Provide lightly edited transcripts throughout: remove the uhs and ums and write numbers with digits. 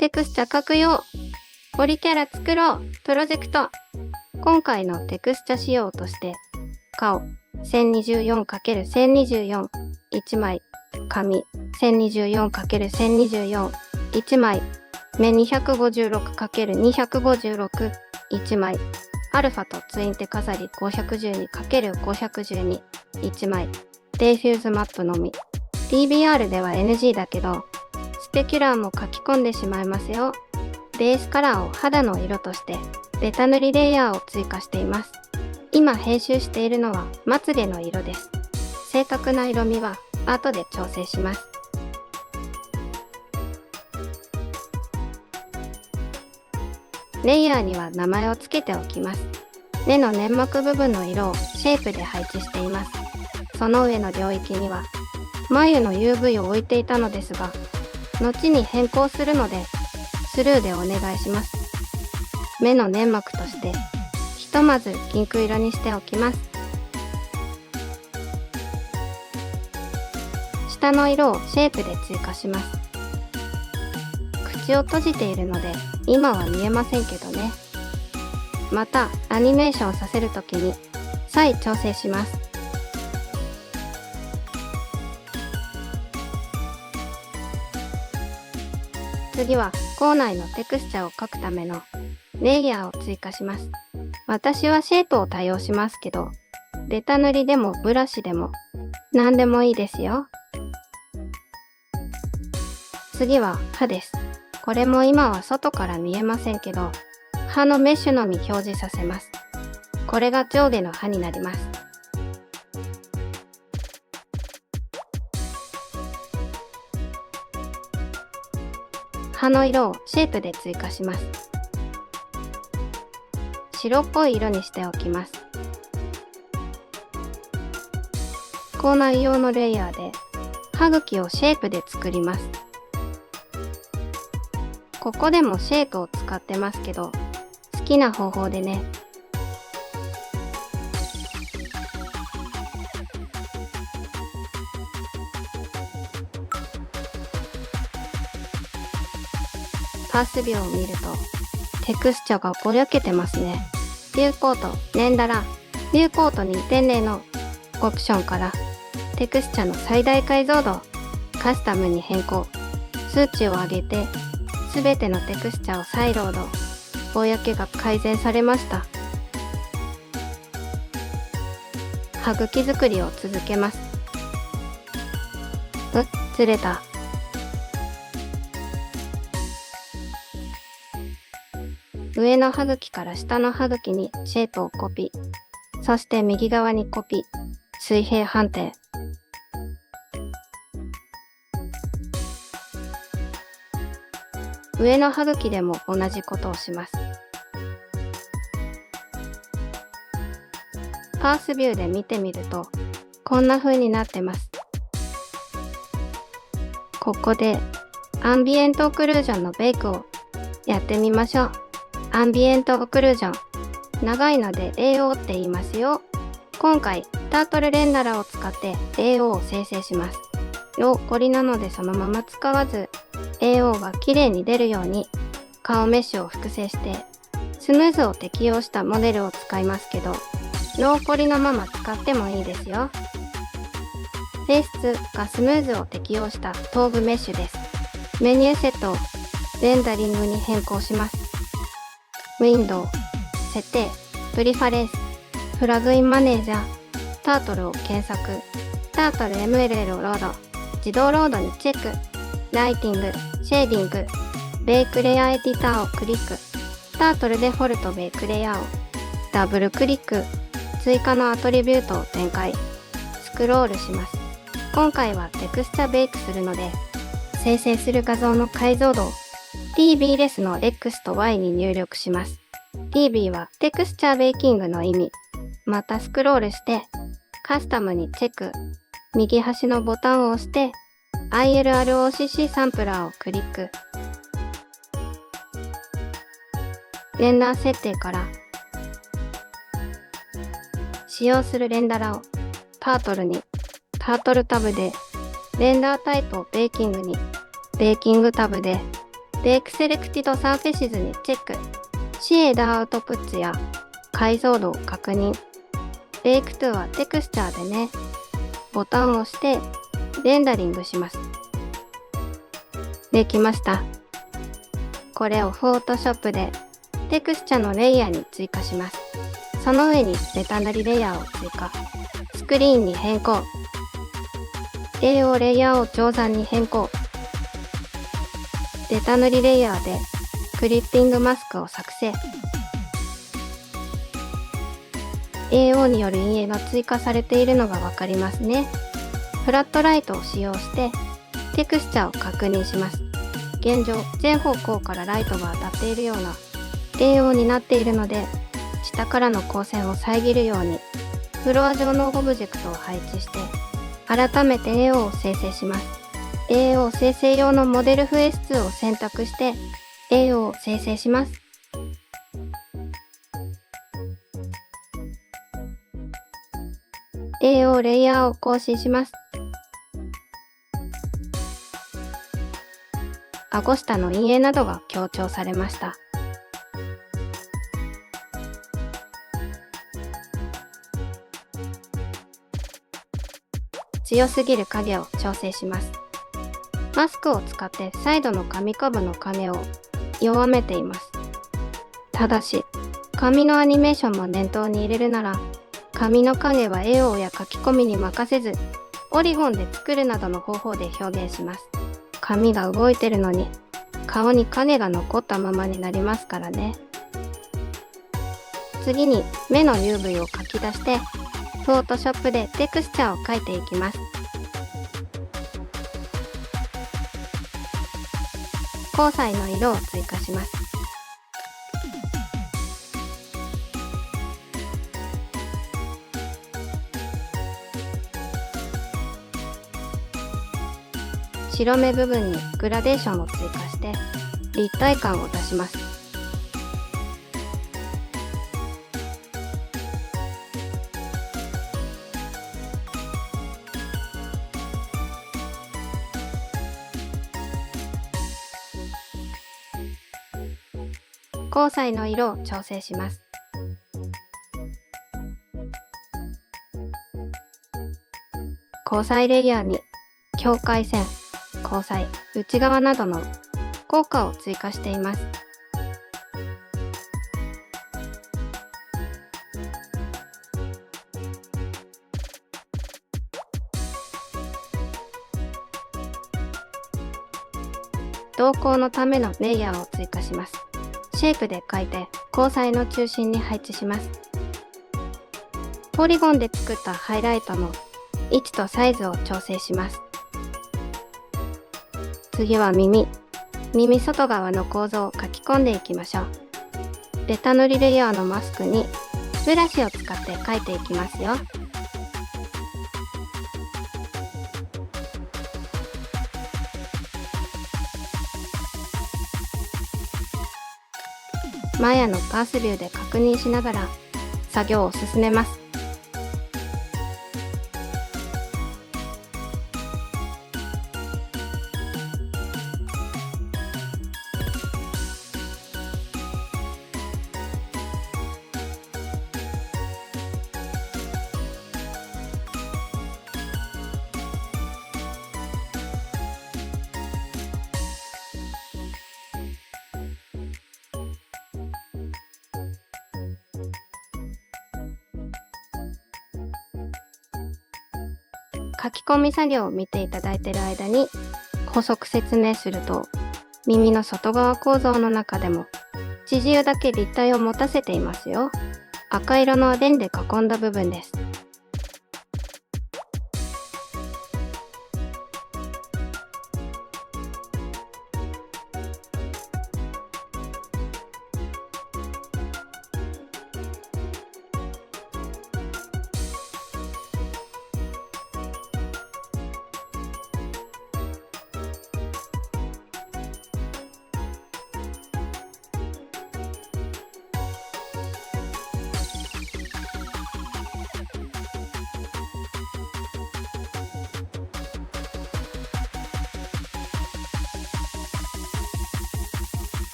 テクスチャ描くよ。ポリキャラ作ろう。プロジェクト。今回のテクスチャ仕様として、顔 1024×1024 1枚、紙 1024×1024 1枚、目 256×256 1枚、アルファとツインテ飾り 512×512 1枚、デイフューズマップのみ。DBR では NG だけど、スペキュラーも書き込んでしまいますよ。ベースカラーを肌の色としてベタ塗りレイヤーを追加しています。今編集しているのはまつげの色です。正確な色味は後で調整します。レイヤーには名前をつけておきます。目の粘膜部分の色をシェイプで配置しています。その上の領域には眉の UV を置いていたのですが、後に変更するのでスルーでお願いします。目の粘膜としてひとまずピンク色にしておきます。下の色をシェイプで追加します。口を閉じているので今は見えませんけどね。またアニメーションさせるときに再調整します。次は口内のテクスチャを描くためのレイヤーを追加します。私はシェイプを多用しますけど、ベタ塗りでもブラシでも何でもいいですよ。次は歯です。これも今は外から見えませんけど、歯のメッシュのみ表示させます。これが上下の歯になります。歯の色をシェイプで追加します。白っぽい色にしておきます。口内用のレイヤーで歯茎をシェイプで作ります。ここでもシェイプを使ってますけど、好きな方法でね。パス秒を見るとテクスチャがぼやけてますね。ビューコート、連打ら、ビューコート2.0のオプションからテクスチャの最大解像度、カスタムに変更、数値を上げてすべてのテクスチャを再ロード、ぼやけが改善されました。歯茎作りを続けます。ずれた。上の歯茎から下の歯茎にシェイプをコピー。そして右側にコピー。水平判定。上の歯茎でも同じことをします。パースビューで見てみると、こんな風になってます。ここで、アンビエントオクルージョンのベイクをやってみましょう。アンビエントオクルージョン。長いので AO って言いますよ。今回、タートルレンダラを使って AO を生成します。ローコリなのでそのまま使わず、AO が綺麗に出るように顔メッシュを複製して、スムーズを適用したモデルを使いますけど、ローコリのまま使ってもいいですよ。フェイス2がスムーズを適用した頭部メッシュです。メニューセットをレンダリングに変更します。ウィンドウ、設定、プリファレンス、プラグインマネージャー、タートルを検索、タートル MLL をロード、自動ロードにチェック、ライティング、シェーディング、ベイクレアエディターをクリック、タートルデフォルトベイクレアをダブルクリック、追加のアトリビュートを展開、スクロールします。今回はテクスチャベイクするので、生成する画像の解像度を TB レスの X と Y に入力します。TB はテクスチャベイキングの意味。またスクロールして、カスタムにチェック。右端のボタンを押して、ILROCC サンプラーをクリック。レンダー設定から、使用するレンダラをタートルに、タートルタブで、レンダータイプをベーキングに、ベーキングタブで、ベークセレクティドサーフェシズにチェック。シエードアウトプッツや解像度を確認。ベークトゥはテクスチャーでね。ボタンを押してレンダリングします。できました。これをフォトショップでテクスチャのレイヤーに追加します。その上にベタ塗りレイヤーを追加。スクリーンに変更。AO レイヤーを定山に変更。ベタ塗りレイヤーでクリッピングマスクを作成。AO による陰影が追加されているのがわかりますね。フラットライトを使用してテクスチャを確認します。現状、全方向からライトが当たっているような AO になっているので、下からの光線を遮るようにフロア上のオブジェクトを配置して改めて AO を生成します。AO 生成用のモデル FS2 を選択して AO を生成します。AO レイヤーを更新します。顎下の陰影などが強調されました。強すぎる影を調整します。マスクを使ってサイドの髪かぶの影を弱めています。ただし、髪のアニメーションも念頭に入れるなら、髪の影はAOや書き込みに任せず、オリゴンで作るなどの方法で表現します。髪が動いてるのに、顔に影が残ったままになりますからね。次に目の UV を書き出して、フォトショップでテクスチャーを描いていきます。光彩の色を追加します。白目部分にグラデーションを追加して立体感を出します。光彩の色を調整します。光彩レイヤーに境界線、光彩、内側などの効果を追加しています。瞳孔のためのレイヤーを追加します。シェイプで描いて光彩の中心に配置します。ポリゴンで作ったハイライトの位置とサイズを調整します。次は耳外側の構造を書き込んでいきましょう。ベタ塗りレイヤーのマスクにブラシを使って描いていきますよ。マヤのパースビューで確認しながら作業を進めます。書き込み作業を見ていただいている間に補足説明すると、耳の外側構造の中でも自由だけ立体を持たせていますよ。赤色のレンで囲んだ部分です。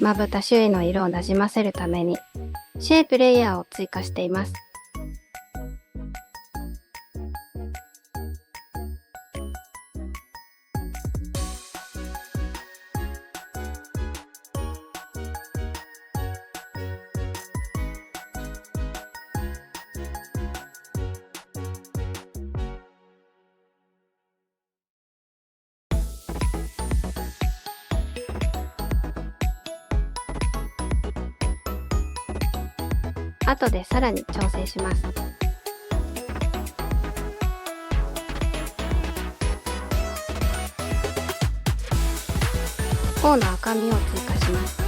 まぶた周囲の色をなじませるためにシェイプレイヤーを追加しています。後でさらに調整します。頬の赤みを追加します。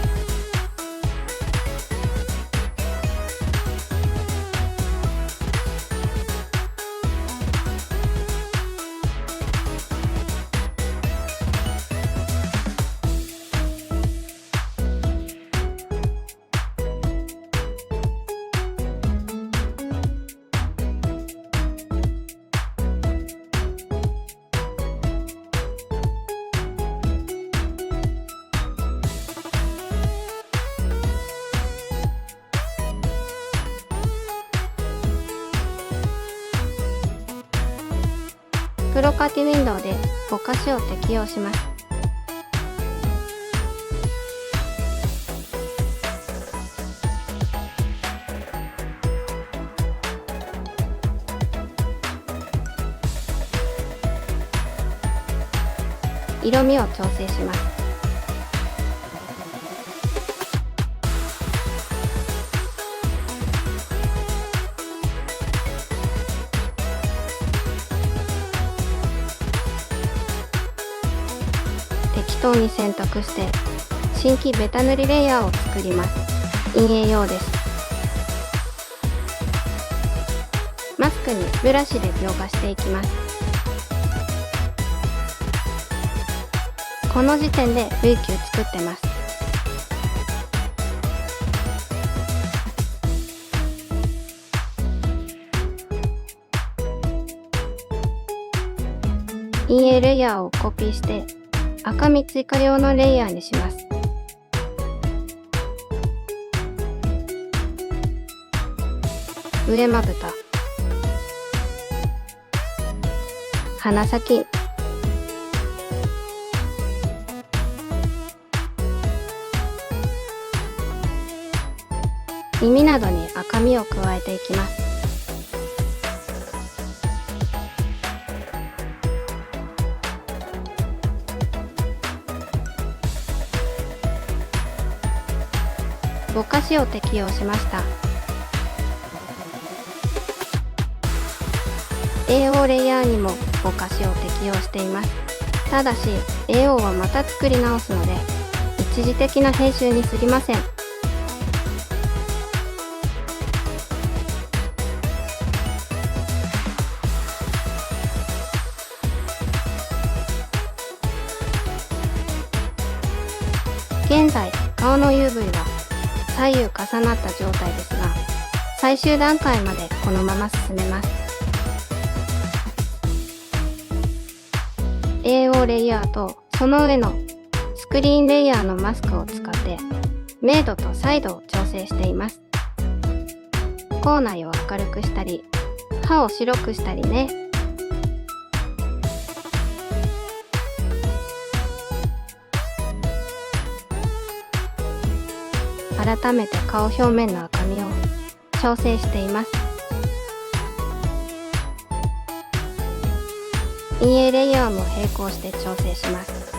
プロカティウィンドウでぼかしを適用します。色味を調整します。適当に選択して新規ベタ塗りレイヤーを作ります。陰影用です。マスクにブラシで描画していきます。この時点で V 球作ってます。陰影レイヤーをコピーして赤み追加用のレイヤーにします。腕まぶた、鼻先、耳などに赤みを加えていきます。ぼかしを適用しました。AO レイヤーにもぼかしを適用しています。ただし AO はまた作り直すので一時的な編集に過ぎません。現在顔の UV は左右重なった状態ですが、最終段階までこのまま進めます。AO レイヤーとその上のスクリーンレイヤーのマスクを使って明度と彩度を調整しています。口内を明るくしたり、歯を白くしたりね。改めて顔表面の赤みを調整しています。陰影レイヤーも並行して調整します。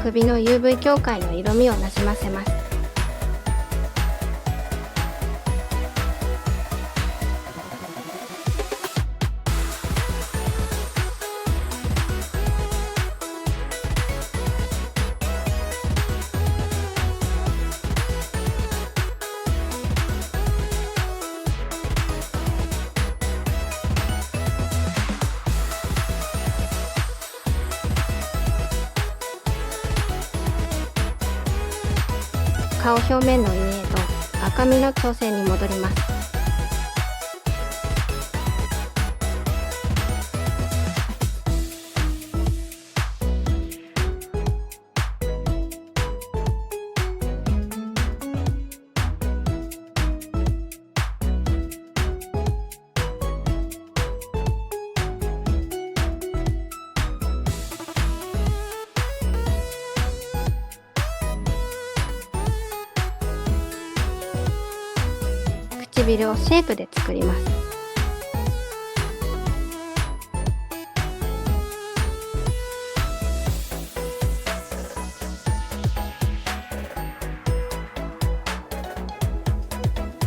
首の UV 境界の色味をなじませます。顔表面の陰影と赤みの調整に戻ります。唇をシェイプで作ります。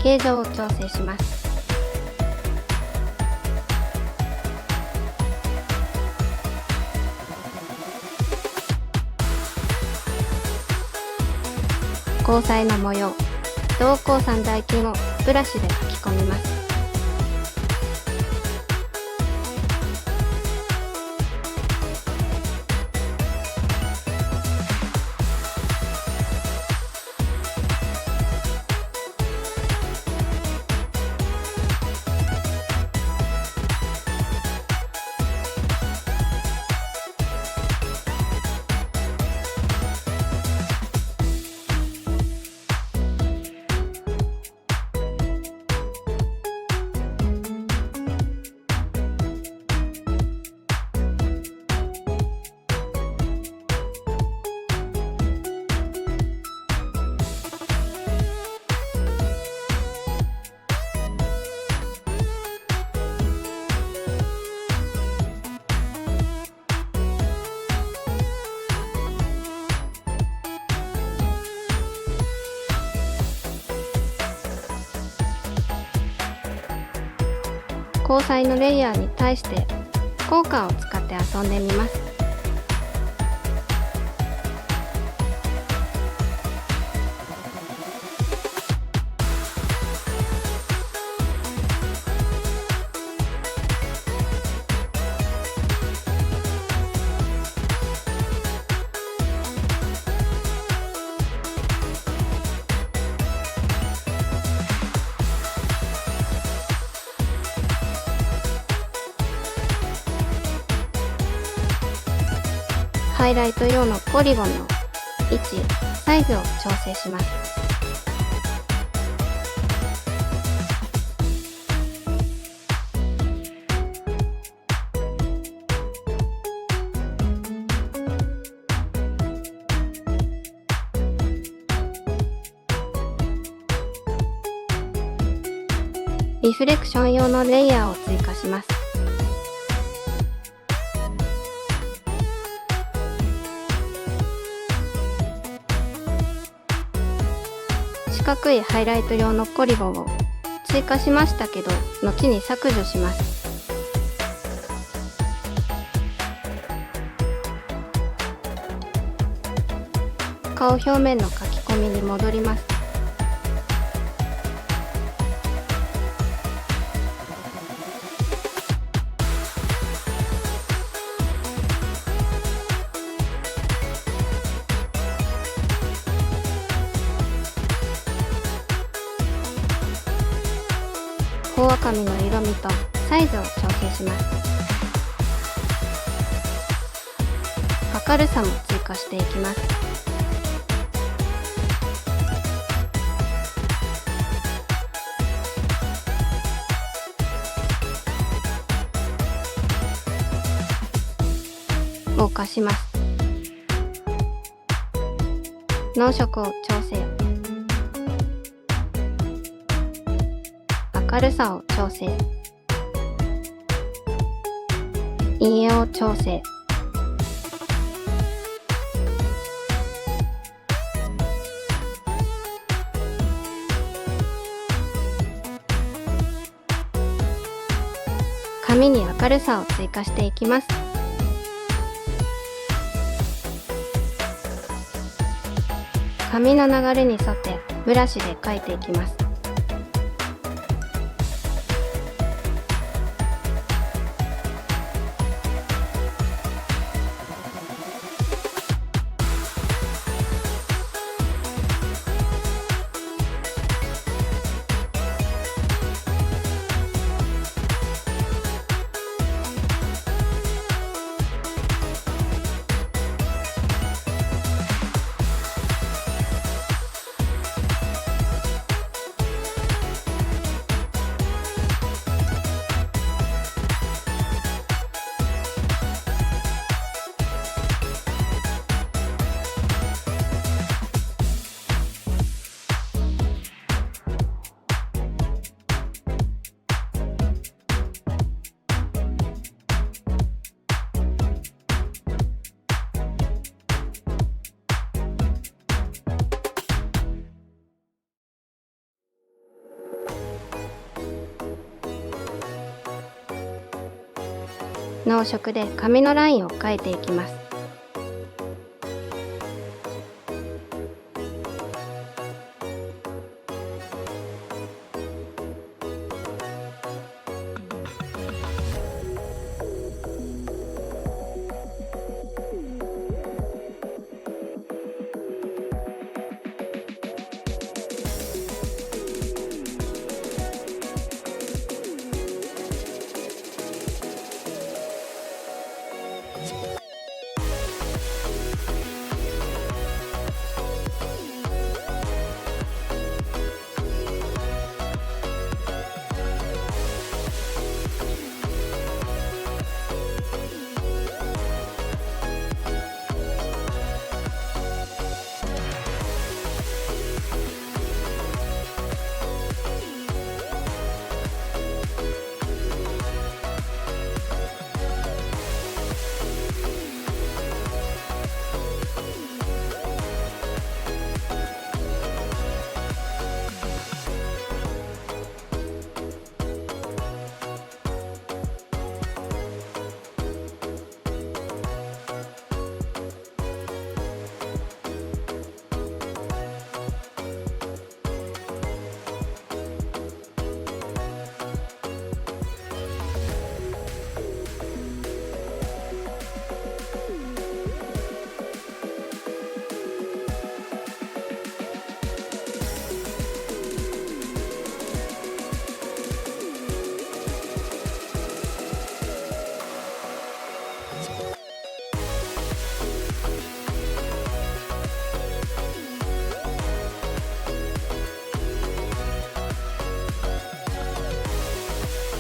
形状を調整します。虹彩の模様、瞳孔三大筋をブラシで描き込みます。虹彩のレイヤーに対して効果を使って遊んでみます。ハイライト用のポリゴンの位置、サイズを調整します。リフレクション用のレイヤーを追加します。四角いハイライト用のポリゴンを追加しましたけど、後に削除します。顔表面の書き込みに戻ります。頬赤みの色味とサイズを調整します。明るさも追加していきます。ぼかします。濃色を調整。明るさを調整。陰影を調整。髪に明るさを追加していきます。髪の流れに沿ってブラシで描いていきます。濃色で髪のラインを描いていきます。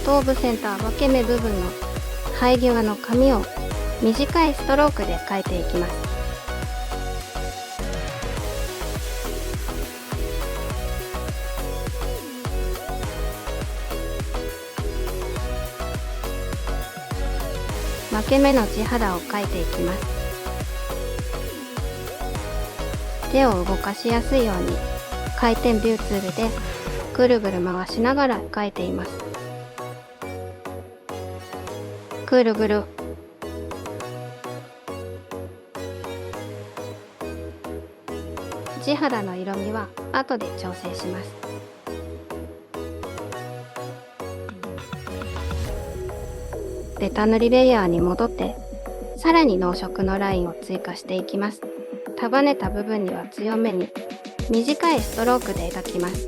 頭部センター分け目部分の生え際の髪を短いストロークで描いていきます。分け目の地肌を描いていきます。手を動かしやすいように回転ビューツールでぐるぐる回しながら描いています。ぐるぐる。地肌の色味は後で調整します。ベタ塗りレイヤーに戻ってさらに濃色のラインを追加していきます。束ねた部分には強めに短いストロークで描きます。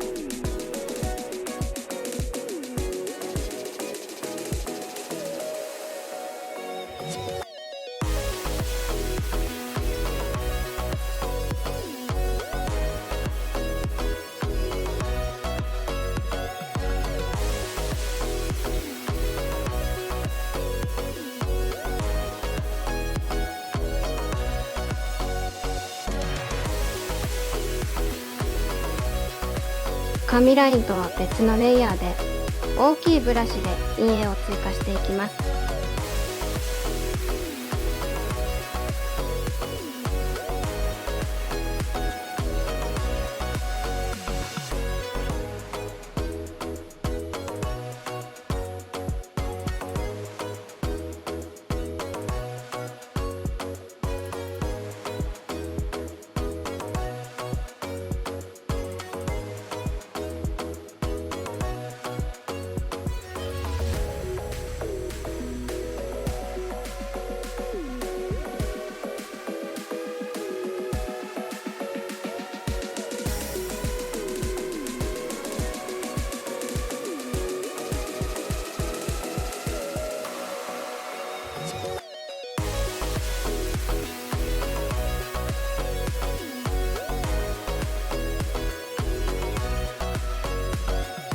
髪ラインとは別のレイヤーで大きいブラシで陰影を追加していきます。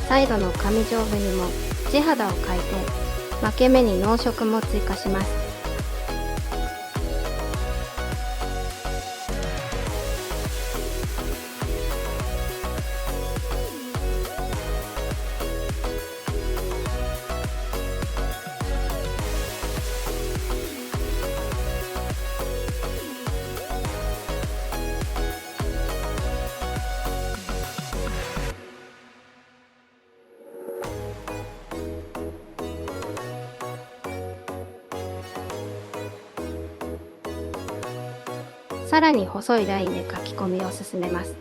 サイドの髪上部にも地肌を描いて分け目に濃色も追加します。さらに細いラインで書き込みを進めます。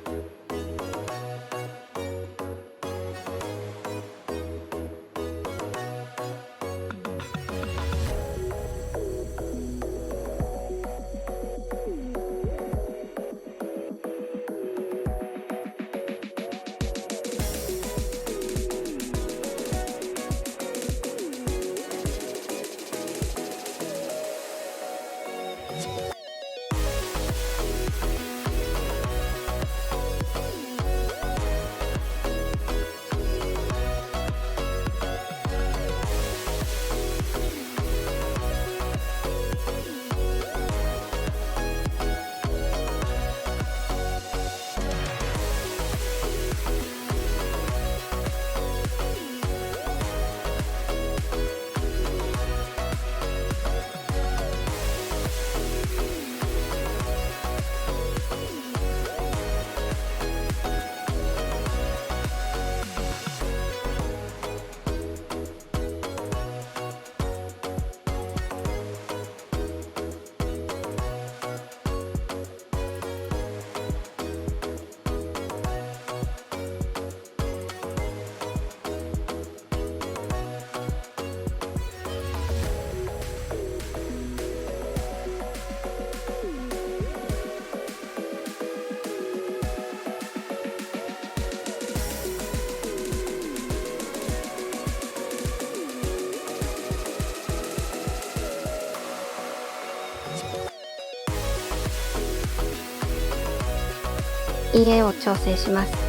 家を調整します。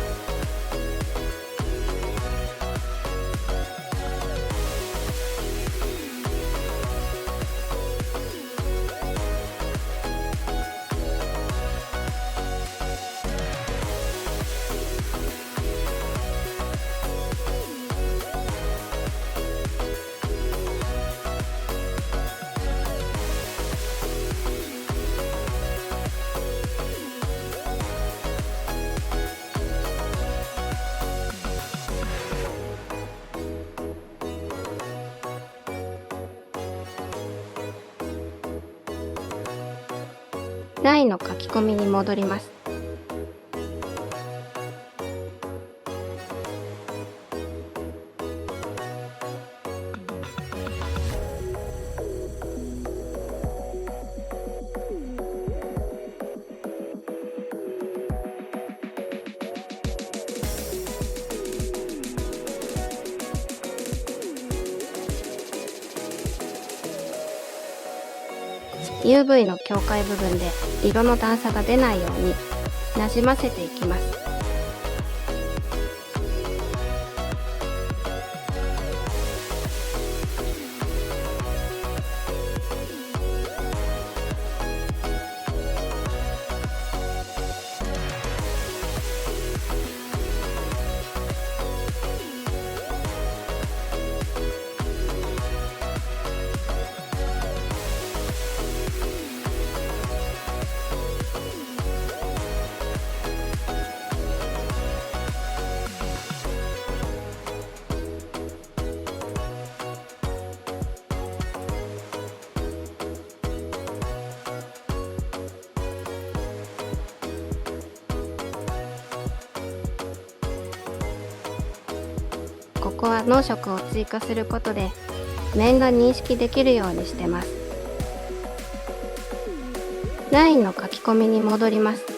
ラインの書き込みに戻ります。UV の境界部分で色の段差が出ないようになじませていきます。ここは濃色を追加することで面が認識できるようにしてます。ラインの書き込みに戻ります。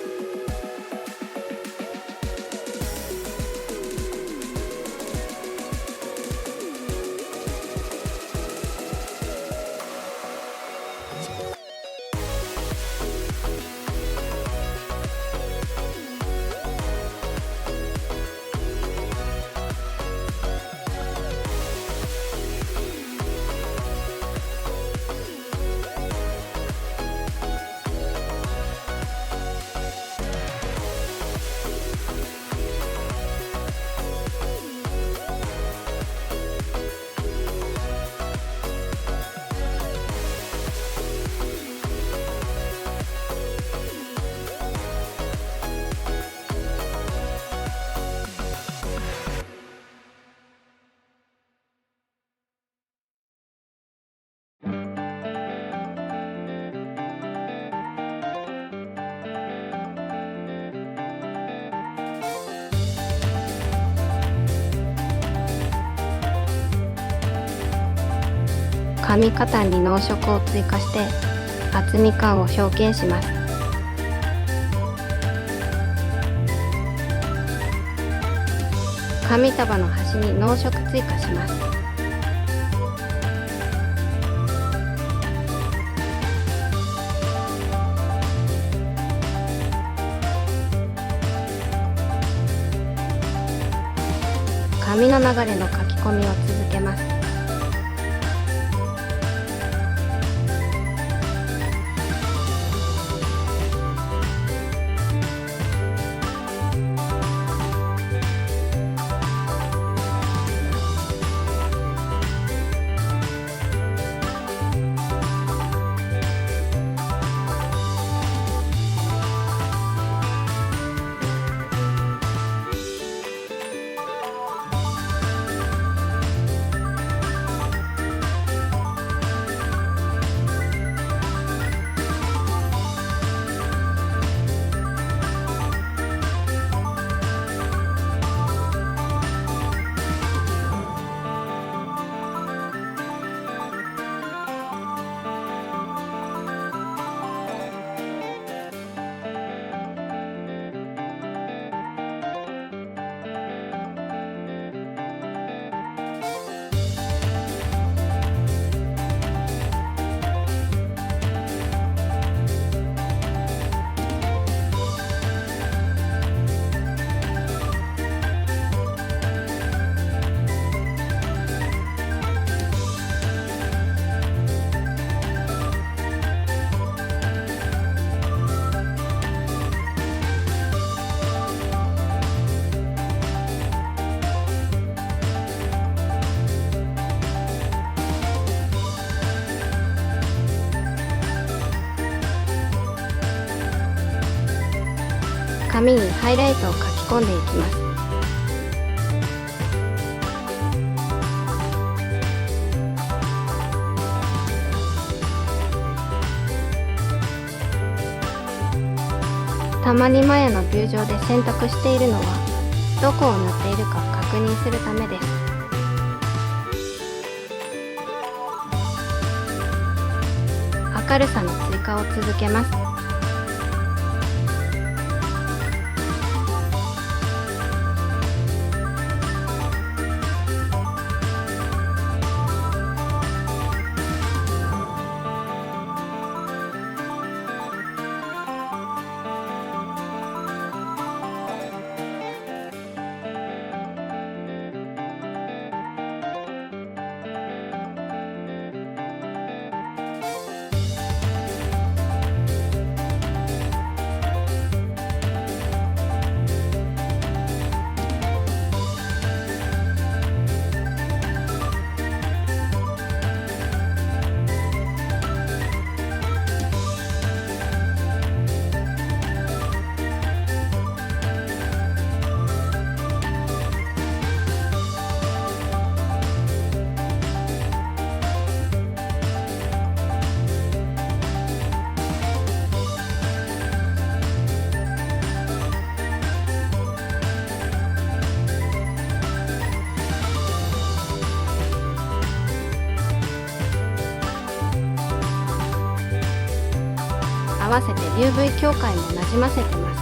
紙型に濃色を追加して厚み感を表現します。紙束の端に濃色追加します。紙の流れの書き込みを続けます。紙にハイライトを書き込んでいきます。たまに前のビュー上で選択しているのはどこを塗っているか確認するためです。明るさの追加を続けます。合わせて UV 境界もなじませてます。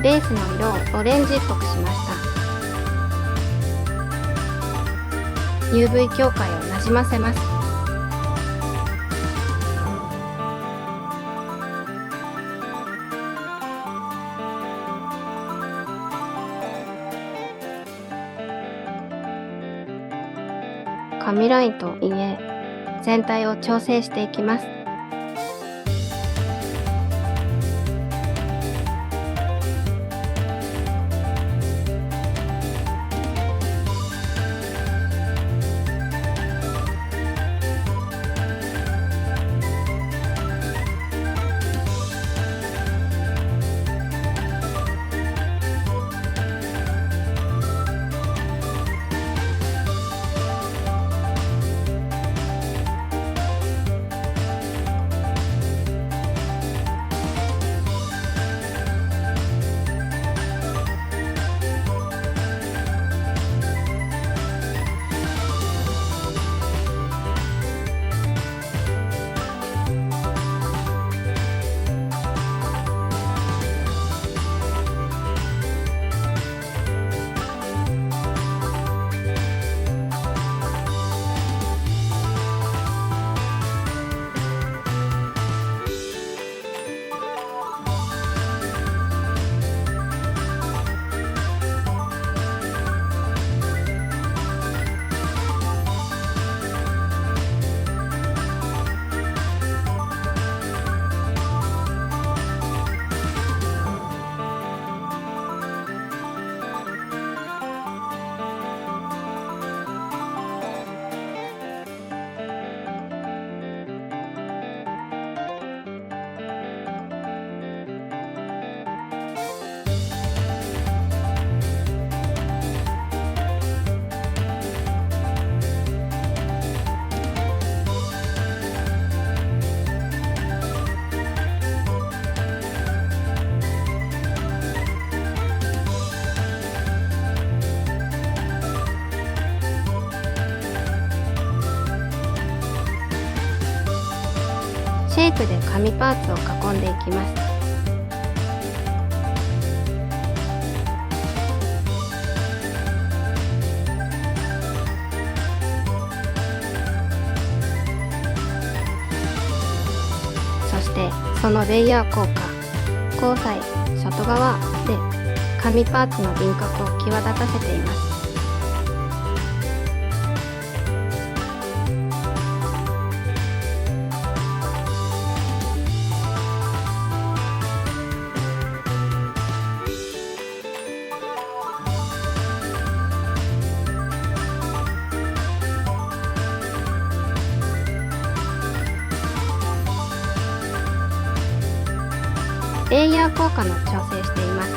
レースの色をオレンジっぽくしました。UV 境界をなじませます。紙ラインと陰影、全体を調整していきます。プで紙パーツを囲んでいきます。そしてそのレイヤー効果、交際外側で紙パーツの輪郭を際立たせています。レイヤー効果の調整しています。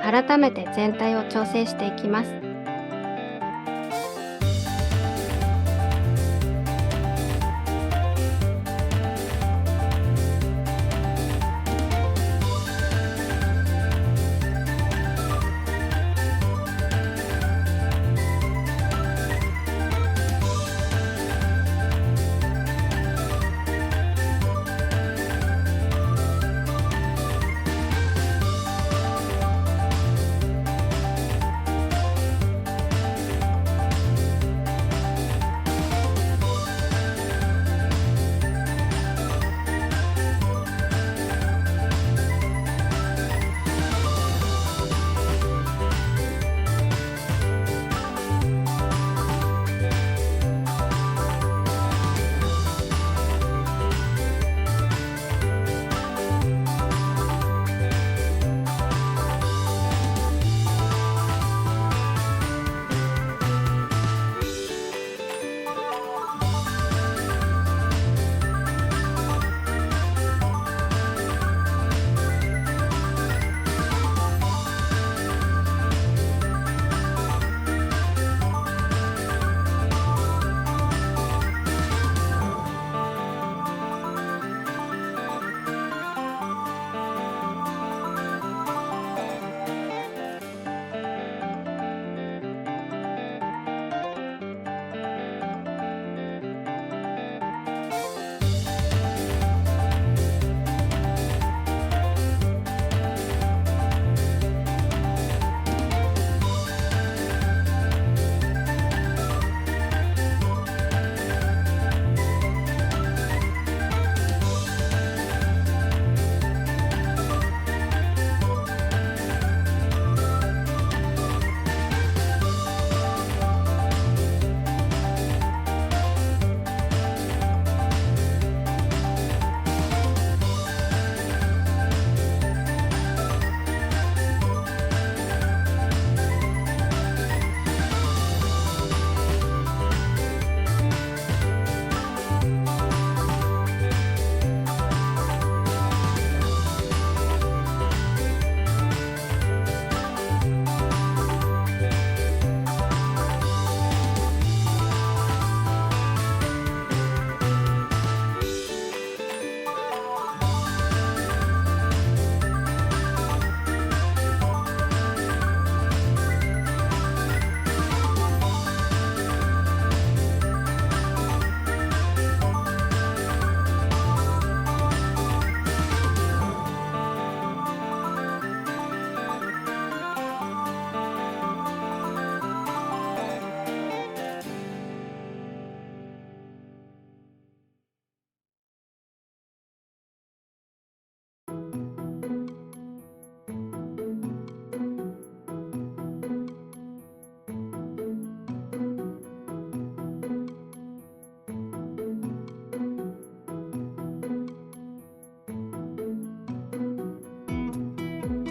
改めて全体を調整していきます。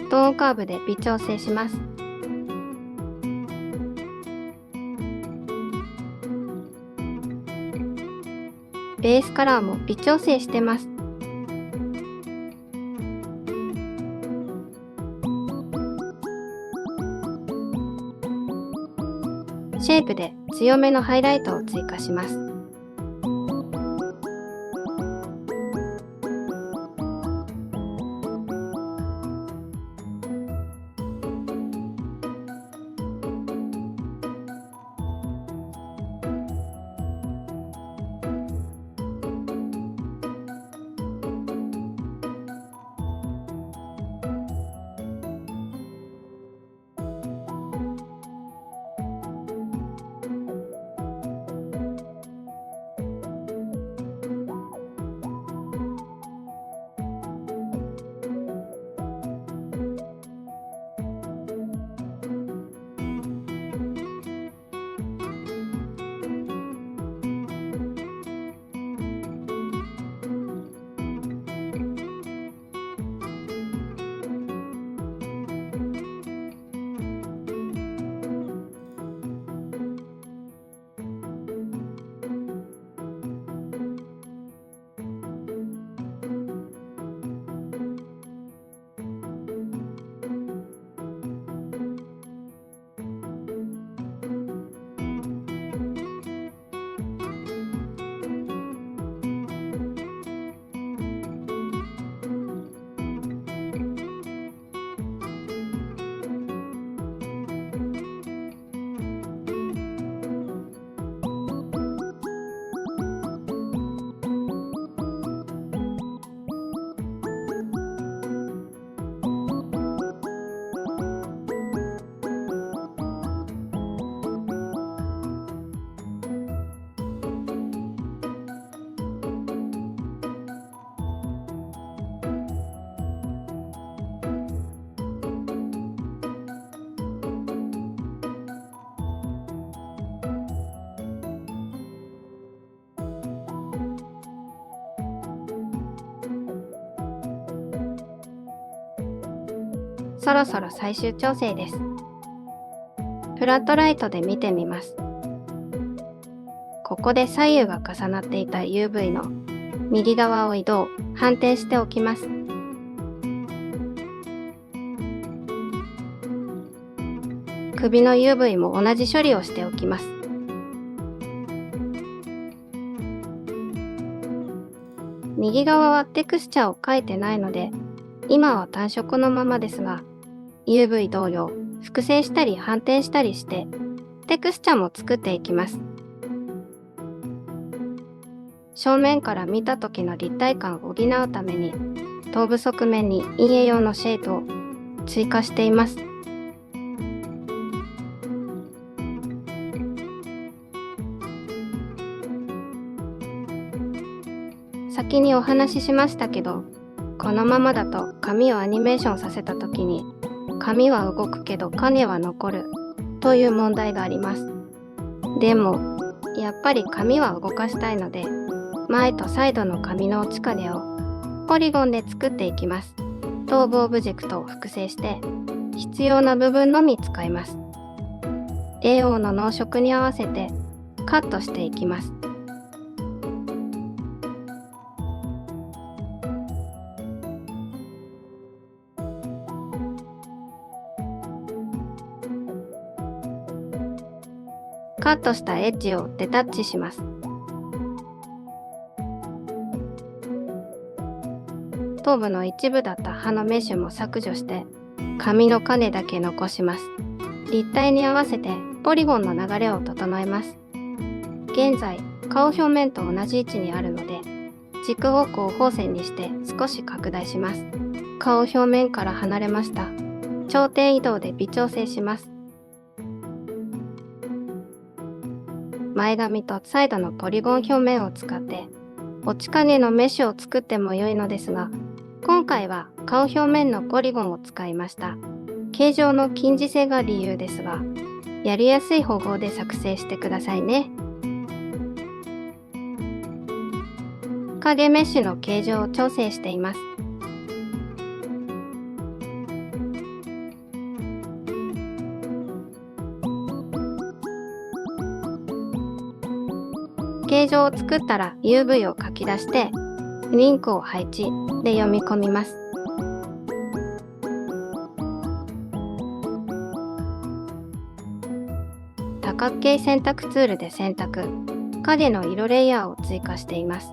トーンカーブで微調整します。ベースカラーも微調整してます。シェイプで強めのハイライトを追加します。そろそろ最終調整です。フラットライトで見てみます。ここで左右が重なっていた UV の右側を反転しておきます。首の UV も同じ処理をしておきます。右側はテクスチャを描いてないので、今は単色のままですが、UV 同様、複製したり反転したりして、テクスチャも作っていきます。正面から見た時の立体感を補うために、頭部側面に陰影用のシェードを追加しています。先にお話ししましたけど、このままだと髪をアニメーションさせた時に、髪は動くけど影は残るという問題があります。でも、やっぱり髪は動かしたいので、前とサイドの髪の落ち影をポリゴンで作っていきます。頭部オブジェクトを複製して、必要な部分のみ使います。AO の濃色に合わせてカットしていきます。カットしたエッジをデタッチします。頭部の一部だった葉のメッシュも削除して、髪の影だけ残します。立体に合わせてポリゴンの流れを整えます。現在、顔表面と同じ位置にあるので、軸方向を方線にして少し拡大します。顔表面から離れました。頂点移動で微調整します。前髪とサイドのポリゴン表面を使って落ち影のメッシュを作っても良いのですが、今回は顔表面のポリゴンを使いました。形状の近似性が理由ですが、やりやすい方法で作成してくださいね。影メッシュの形状を調整しています。形状を作ったら UV を書き出して、リンクを配置で読み込みます。多角形選択ツールで選択、影の色レイヤーを追加しています。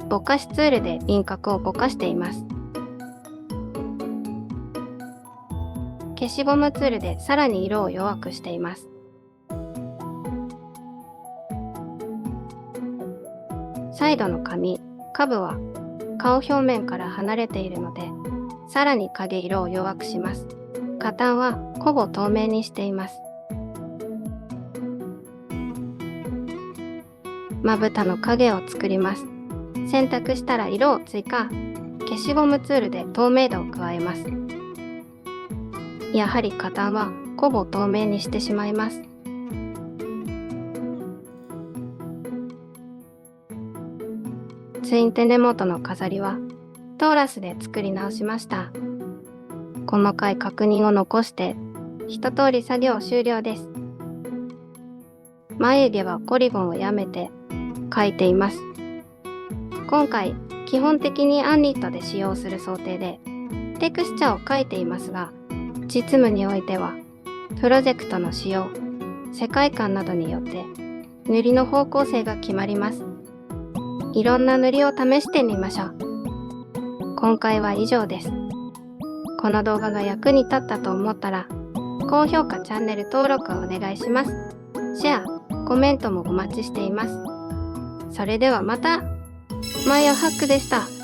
ぼかしツールで輪郭をぼかしています。消しゴムツールでさらに色を弱くしています。サイドの髪、下部は顔表面から離れているので、さらに影色を弱くします。下端はほぼ透明にしています。まぶたの影を作ります。選択したら色を追加、消しゴムツールで透明度を加えます。やはり下端はほぼ透明にしてしまいます。ツインテ根元の飾りはトーラスで作り直しました。細かい確認を残して一通り作業終了です。眉毛はポリゴンをやめて描いています。今回基本的にアンリットで使用する想定でテクスチャを描いていますが、実務においてはプロジェクトの仕様、世界観などによって塗りの方向性が決まります。いろんな塗りを試してみましょう。今回は以上です。この動画が役に立ったと思ったら、高評価、チャンネル登録をお願いします。シェア、コメントもお待ちしています。それではまた。マヨハックでした。